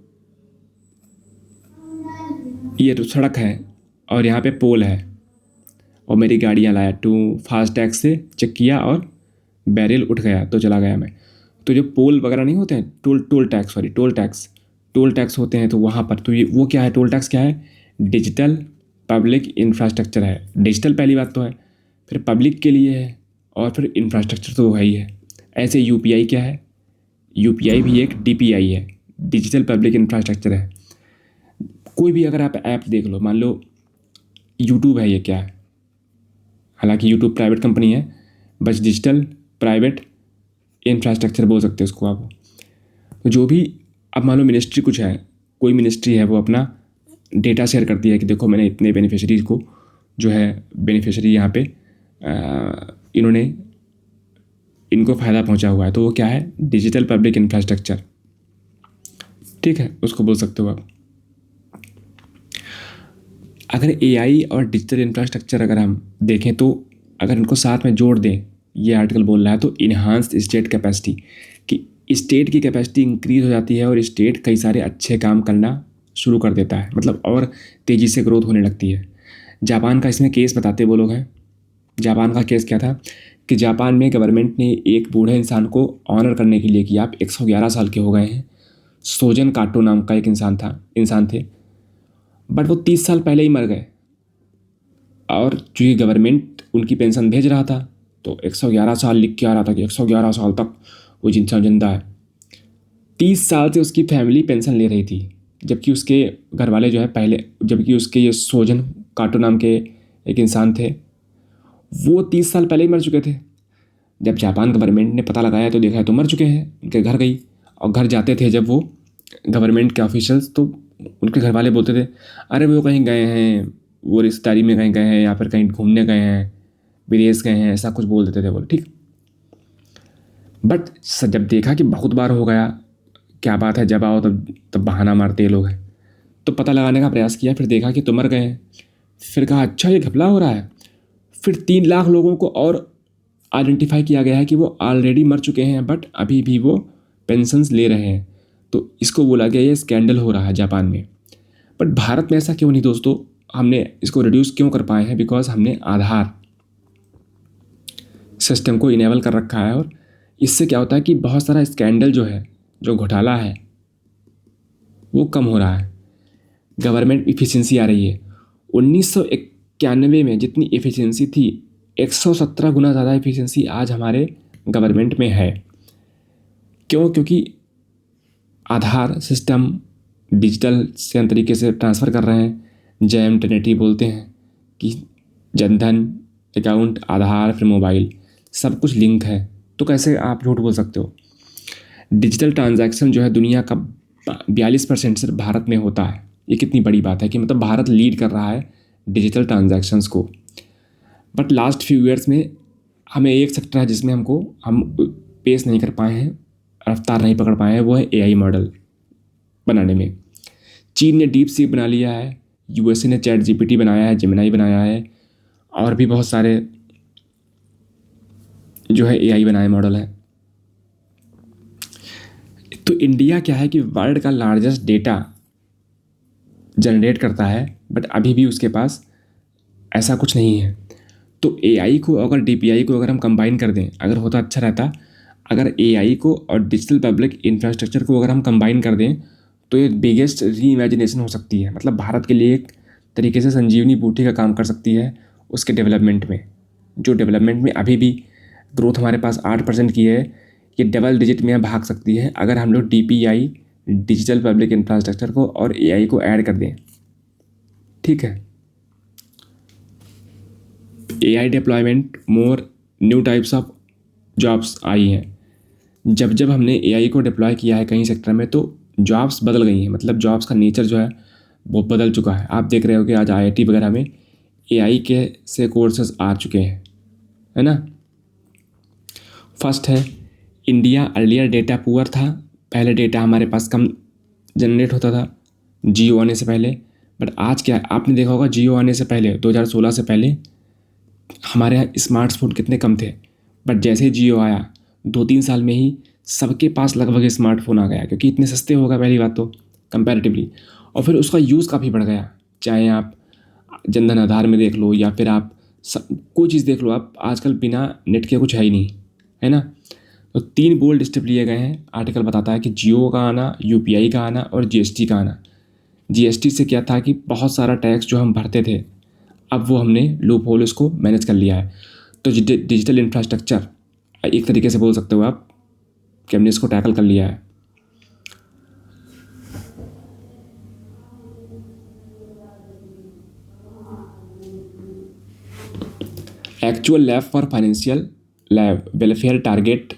ये तो सड़क है और यहाँ पे पोल है और मेरी गाड़ियाँ लाया, टू फास्टैग से चेक किया और बैरियल उठ गया तो चला गया मैं। तो जो पोल वगैरह नहीं होते हैं, टोल टैक्स होते हैं, तो वहाँ पर तो ये वो क्या है? टोल टैक्स क्या है? डिजिटल पब्लिक इंफ्रास्ट्रक्चर है। डिजिटल पहली बात तो है, फिर पब्लिक के लिए है, और फिर इंफ्रास्ट्रक्चर तो है ही है। ऐसे यूपीआई क्या है? यूपीआई भी एक डीपीआई है, डिजिटल पब्लिक इंफ्रास्ट्रक्चर है। कोई भी अगर आप ऐप देख लो, मान लो यूट्यूब है, ये क्या है? हालांकि यूट्यूब प्राइवेट कंपनी है, बस डिजिटल प्राइवेट इंफ्रास्ट्रक्चर बोल सकते हैं उसको आप। तो जो भी, अब मान लो मिनिस्ट्री कुछ है, कोई मिनिस्ट्री है, वो अपना डेटा शेयर करती है कि देखो मैंने इतने बेनिफिशरीज को जो है, बेनिफिशरी यहाँ पे इन्होंने इनको फ़ायदा पहुँचा हुआ है, तो वो क्या है? डिजिटल पब्लिक इंफ्रास्ट्रक्चर, ठीक है, उसको बोल सकते हो आप। अगर एआई और डिजिटल इंफ्रास्ट्रक्चर अगर हम देखें, तो अगर इनको साथ में जोड़ दें, ये आर्टिकल बोल रहा है, तो इन्हांस्ड स्टेट कैपेसिटी, कि स्टेट की कैपेसिटी इंक्रीज़ हो जाती है और स्टेट कई सारे अच्छे काम करना शुरू कर देता है, मतलब और तेज़ी से ग्रोथ होने लगती है। जापान का इसमें केस बताते वो लोग हैं। जापान का केस क्या था कि जापान में गवर्नमेंट ने एक बूढ़े इंसान को ऑनर करने के लिए कि आप 111 साल के हो गए हैं, सोजन काटो नाम का एक इंसान थे, बट वो 30 साल पहले ही मर गए, और चूँकि गवर्नमेंट उनकी पेंशन भेज रहा था, तो 111 साल लिख के आ रहा था कि 111 साल तक वो इंसान जिंदा है। 30 साल से उसकी फैमिली पेंशन ले रही थी, जबकि उसके घर वाले जो है जबकि उसके ये सोजन काटो नाम के एक इंसान थे, वो 30 साल पहले ही मर चुके थे। जब जापान गवर्नमेंट ने पता लगाया तो देखा तो मर चुके हैं, उनके घर गई। और घर जाते थे जब वो गवर्नमेंट के ऑफिशियल्स, तो उनके घर वाले बोलते थे अरे वो कहीं गए हैं, वो रिश्तेदारी में कहीं गए हैं, या फिर कहीं घूमने गए हैं, विदेश गए हैं, ऐसा कुछ बोल देते थे बोले, ठीक। बट जब देखा कि बहुत बार हो गया, क्या बात है, जब आओ तब बहाना मारते ये लोग हैं, तो पता लगाने का प्रयास किया, फिर देखा कि तो मर गए हैं। फिर कहा अच्छा ये घपला हो रहा है। फिर 3 लाख लोगों को और आइडेंटिफाई किया गया है कि वो ऑलरेडी मर चुके हैं, बट अभी भी वो पेंशन्स ले रहे हैं। तो इसको बोला गया ये स्कैंडल हो रहा है जापान में। बट भारत में ऐसा क्यों नहीं दोस्तों? हमने इसको रिड्यूस क्यों कर पाए हैं? बिकॉज हमने आधार सिस्टम को इनेबल कर रखा है, और इससे क्या होता है कि बहुत सारा स्कैंडल जो है, जो घोटाला है, वो कम हो रहा है। गवर्नमेंट इफ़िशिएंसी आ रही है। 1991 में जितनी एफिशिएंसी थी, 117 गुना ज़्यादा एफिशिएंसी आज हमारे गवर्नमेंट में है। क्यों? क्योंकि आधार सिस्टम डिजिटल से तरीके से ट्रांसफ़र कर रहे हैं। जैम ट्रिनिटी बोलते हैं कि जनधन अकाउंट, आधार, फिर मोबाइल, सब कुछ लिंक है। तो कैसे आप झूठ बोल सकते हो? डिजिटल ट्रांजैक्शन जो है दुनिया का 42% सिर्फ भारत में होता है। ये कितनी बड़ी बात है कि मतलब भारत लीड कर रहा है डिजिटल ट्रांजैक्शंस को। बट लास्ट फ्यू ईयर्स में हमें एक सेक्टर है जिसमें हम पेश नहीं कर पाए हैं, रफ्तार नहीं पकड़ पाए हैं, वो है एआई मॉडल बनाने में। चीन ने डीप सीक बना लिया है, यूएसए ने चैट जीपीटी बनाया है, जेमिनाई बनाया है, और भी बहुत सारे जो है एआई बनाए मॉडल है। तो इंडिया क्या है कि वर्ल्ड का लार्जेस्ट डेटा जनरेट करता है, बट अभी भी उसके पास ऐसा कुछ नहीं है। तो एआई को अगर डीपीआई को अगर हम कंबाइन कर दें, अगर होता अच्छा रहता। अगर एआई को और डिजिटल पब्लिक इंफ्रास्ट्रक्चर को अगर हम कंबाइन कर दें तो ये बिगेस्ट री इमेजिनेशन हो सकती है। मतलब भारत के लिए एक तरीके से संजीवनी बूटी का काम कर सकती है उसके डेवलपमेंट में। जो डेवलपमेंट में अभी भी ग्रोथ हमारे पास 8% की है, ये डबल डिजिट में भाग सकती है अगर हम लोग डीपीआई, डिजिटल पब्लिक इंफ्रास्ट्रक्चर को और एआई को ऐड कर दें। ठीक है। AI deployment, more new types of jobs आई हैं। जब जब हमने एआई को डिप्लॉय किया है कहीं सेक्टर में तो जॉब्स बदल गई हैं। मतलब जॉब्स का नेचर जो है वो बदल चुका है। आप देख रहे हो कि आज आईआईटी वगैरह में एआई के से कोर्सेज आ चुके हैं, है ना। फर्स्ट है, इंडिया अर्लियर डेटा पुअर था। पहले डेटा हमारे पास कम जनरेट होता था जियो आने से पहले। बट आज क्या, आपने देखा होगा जियो आने से पहले 2016 से पहले हमारे यहाँ स्मार्टफोन कितने कम थे। बट जैसे ही जियो आया 2-3 साल में ही सबके पास लगभग स्मार्टफोन आ गया, क्योंकि इतने सस्ते हो गए पहली बात तो कंपैरेटिवली, और फिर उसका यूज़ काफ़ी बढ़ गया। चाहे आप जनधन आधार में देख लो या फिर आप कोई चीज़ देख लो, आप आजकल बिना नेट के कुछ है ही नहीं, है ना। तो 3 बोल्ड स्टेप लिए गए हैं। आर्टिकल बताता है कि जियो का आना, यूपीआई का आना और जीएसटी का आना। जीएसटी से क्या था कि बहुत सारा टैक्स जो हम भरते थे, अब वो हमने लूप होल उसको मैनेज कर लिया है। तो डिजिटल इंफ्रास्ट्रक्चर एक तरीके से बोल सकते हो आप कि हमने इसको टैकल कर लिया है। Actual lab for financial lab, welfare target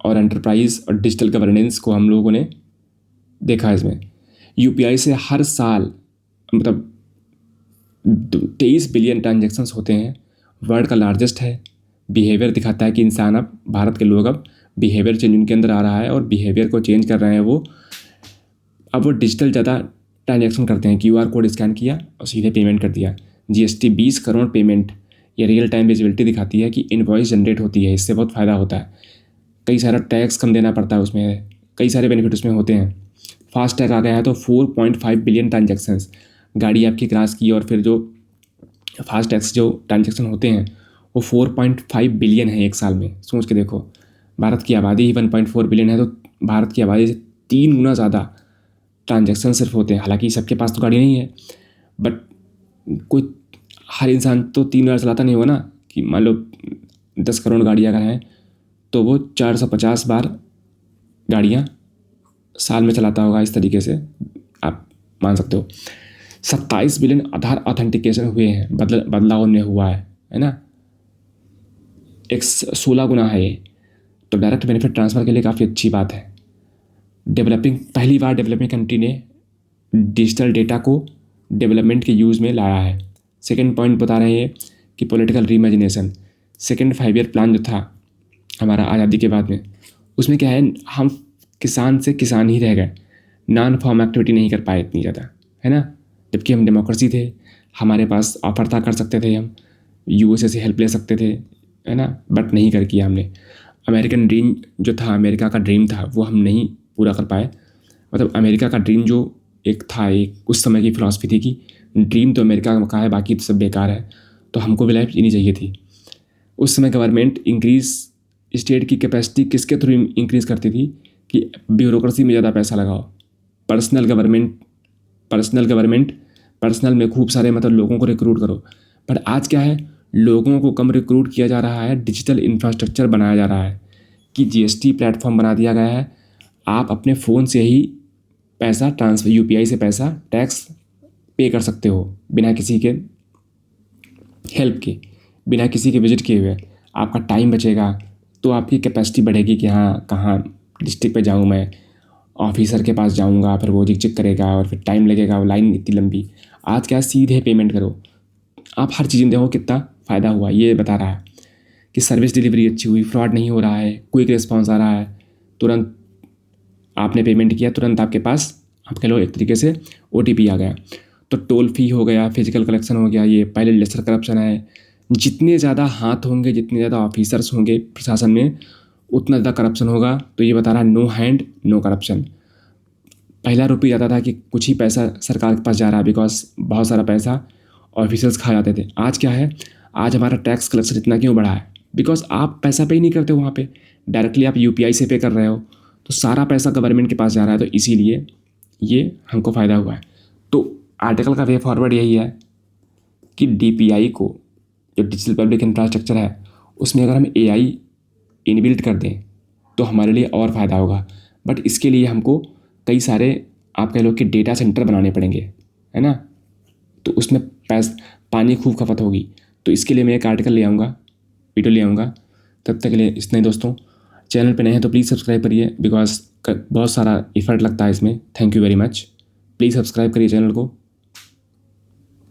और एंटरप्राइज और डिजिटल गवर्नेंस को हम लोगों ने देखा है इसमें। यूपीआई से हर साल मतलब 23 बिलियन ट्रांजेक्शन्स होते हैं, वर्ल्ड का लार्जेस्ट है। बिहेवियर दिखाता है कि इंसान अब, भारत के लोग अब बिहेवियर चेंज उनके अंदर आ रहा है और बिहेवियर को चेंज कर रहे हैं वो। अब वो डिजिटल ज़्यादा ट्रांजेक्शन करते हैं। क्यूआर कोड स्कैन किया और सीधे पेमेंट कर दिया। जीएसटी 20 करोड़ पेमेंट, ये रियल टाइम विजिबिलिटी दिखाती है कि इनवॉइस जनरेट होती है, इससे बहुत फ़ायदा होता है। कई सारा टैक्स कम देना पड़ता है उसमें, कई सारे बेनिफिट उसमें होते हैं। फास्ट टैग आ गया है तो 4.5 बिलियन ट्रांजेक्शन्स, गाड़ी आपकी क्रॉस की और फिर जो फास्ट टैग जो ट्रांजेक्शन होते हैं वो 4.5 बिलियन है एक साल में। सोच के देखो, भारत की आबादी ही 1.4 बिलियन है, तो भारत की आबादी से 3 गुना ज़्यादा ट्रांजेक्शन सिर्फ होते हैं। हालांकि सबके पास तो गाड़ी नहीं है, बट कोई हर इंसान तो 3 बार चलाता नहीं होगा ना, कि मान लो 10 करोड़ गाड़ियाँ अगर हैं तो वो 450 बार गाड़ियाँ साल में चलाता होगा। इस तरीके से आप मान सकते हो। 27 बिलियन आधार ऑथेंटिकेशन हुए हैं, बदलाव उनमें हुआ है ना। 16 गुना है ये, तो डायरेक्ट बेनिफिट ट्रांसफ़र के लिए काफ़ी अच्छी बात है। पहली बार डेवलपिंग कंट्री ने डिजिटल डेटा को डेवलपमेंट के यूज़ में लाया है। सेकेंड पॉइंट बता रहे हैं कि पॉलिटिकल रीइमेजिनेशन, सेकेंड 5 ईयर प्लान जो था हमारा आज़ादी के बाद में, उसमें क्या है, हम किसान से किसान ही रह गए, नॉन फॉर्म एक्टिविटी नहीं कर पाए इतनी ज़्यादा, है ना। जबकि हम डेमोक्रेसी थे, हमारे पास ऑफर था, कर सकते थे, हम यूएसए से हेल्प ले सकते थे, है ना, बट नहीं कर किया हमने। अमेरिकन ड्रीम जो था, अमेरिका का ड्रीम था, वो हम नहीं पूरा कर पाए। मतलब अमेरिका का ड्रीम जो एक था, एक उस समय की फिलॉसफी थी कि ड्रीम तो अमेरिका का है, बाकी तो सब बेकार है, तो हमको भी लाइफ जीनी चाहिए थी। उस समय गवर्नमेंट इंक्रीज़ स्टेट की कैपेसिटी किसके थ्रू इंक्रीज़ करती थी कि ब्यूरोक्रेसी में ज़्यादा पैसा लगाओ, पर्सनल गवर्नमेंट पर्सनल में खूब सारे मतलब लोगों को रिक्रूट करो। पर आज क्या है, लोगों को कम रिक्रूट किया जा रहा है, डिजिटल इंफ्रास्ट्रक्चर बनाया जा रहा है कि जीएसटी प्लेटफॉर्म बना दिया गया है, आप अपने फ़ोन से ही पैसा ट्रांसफ़र, यूपीआई से पैसा टैक्स पे कर सकते हो बिना किसी के हेल्प के, बिना किसी के विजिट किए हुए। आपका टाइम बचेगा, तो आपकी कैपेसिटी बढ़ेगी कि हाँ कहाँ डिस्ट्रिक्ट पे जाऊँ, मैं ऑफिसर के पास जाऊँगा, फिर वो चेक करेगा और फिर टाइम लगेगा, लाइन इतनी लंबी। आज क्या, सीधे पेमेंट करो, आप हर चीज़ देखो कितना फ़ायदा हुआ। ये बता रहा है कि सर्विस डिलीवरी अच्छी हुई, फ्रॉड नहीं हो रहा है, क्विक रिस्पॉन्स आ रहा है, तुरंत आपने पेमेंट किया, तुरंत आपके पास, आप कह लो एक तरीके से OTP आ गया। तो टोल फी हो गया, फिजिकल कलेक्शन हो गया, ये पहले लेसर करप्शन है। जितने ज़्यादा हाथ होंगे, जितने ज़्यादा ऑफिसर्स होंगे प्रशासन में, उतना ज़्यादा करप्शन होगा। तो ये बता रहा है नो हैंड नो करप्शन। पहला रुपये जाता था कि कुछ ही पैसा सरकार के पास जा रहा है, बिकॉज बहुत सारा पैसा ऑफिसर्स खा जाते थे। आज क्या है, आज हमारा टैक्स कलेक्शन इतना क्यों बढ़ा है, बिकॉज आप पैसा पे ही नहीं करते हो वहाँ पे, डायरेक्टली आप UPI से पे कर रहे हो, तो सारा पैसा गवर्नमेंट के पास जा रहा है। तो इसीलिए ये हमको फ़ायदा हुआ है। तो आर्टिकल का वे फॉरवर्ड यही है कि DPI को, जो डिजिटल पब्लिक इंफ्रास्ट्रक्चर है, उसमें अगर हम AI इनबिल्ट कर दें तो हमारे लिए और फ़ायदा होगा। बट इसके लिए हमको कई सारे, आप कह लो कि डेटा सेंटर बनाने पड़ेंगे, है ना, तो उसमें पानी खूब खपत होगी। तो इसके लिए मैं एक आर्टिकल ले आऊँगा, वीडियो ले आऊँगा। तब तक के लिए इतना ही दोस्तों। चैनल पे नए हैं तो प्लीज़ सब्सक्राइब करिए, बिकॉज बहुत सारा एफर्ट लगता है इसमें। Thank you very much. Please subscribe करिए चैनल को।